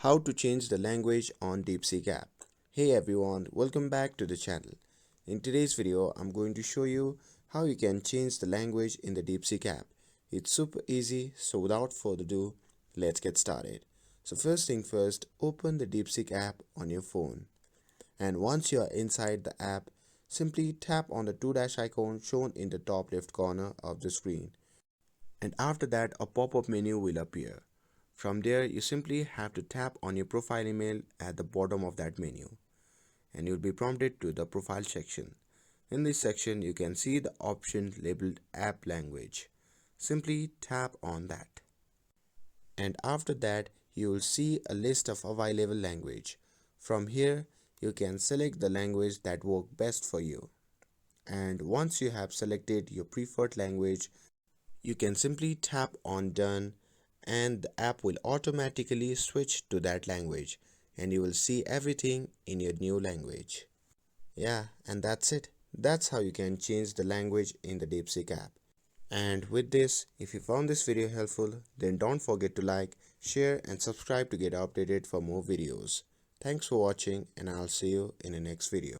How to change the language on DeepSeek app. Hey everyone, welcome back to the channel. In today's video, I'm going to show you how you can change the language in the DeepSeek app. It's super easy, so without further ado, let's get started. So first thing first, open the DeepSeek app on your phone. And once you are inside the app, simply tap on the two dash icon shown in the top left corner of the screen. And after that, a pop-up menu will appear. From there, you simply have to tap on your profile email at the bottom of that menu, and you'll be prompted to the profile section. In this section, you can see the option labeled App Language. Simply tap on that. And after that, you will see a list of available language. From here, you can select the language that works best for you. And once you have selected your preferred language, you can simply tap on Done and the app will automatically switch to that language and you will see everything in your new language. Yeah, and that's it. That's how you can change the language in the DeepSeek app. And with this, if you found this video helpful, then don't forget to like, share and subscribe to get updated for more videos. Thanks for watching and I'll see you in the next video.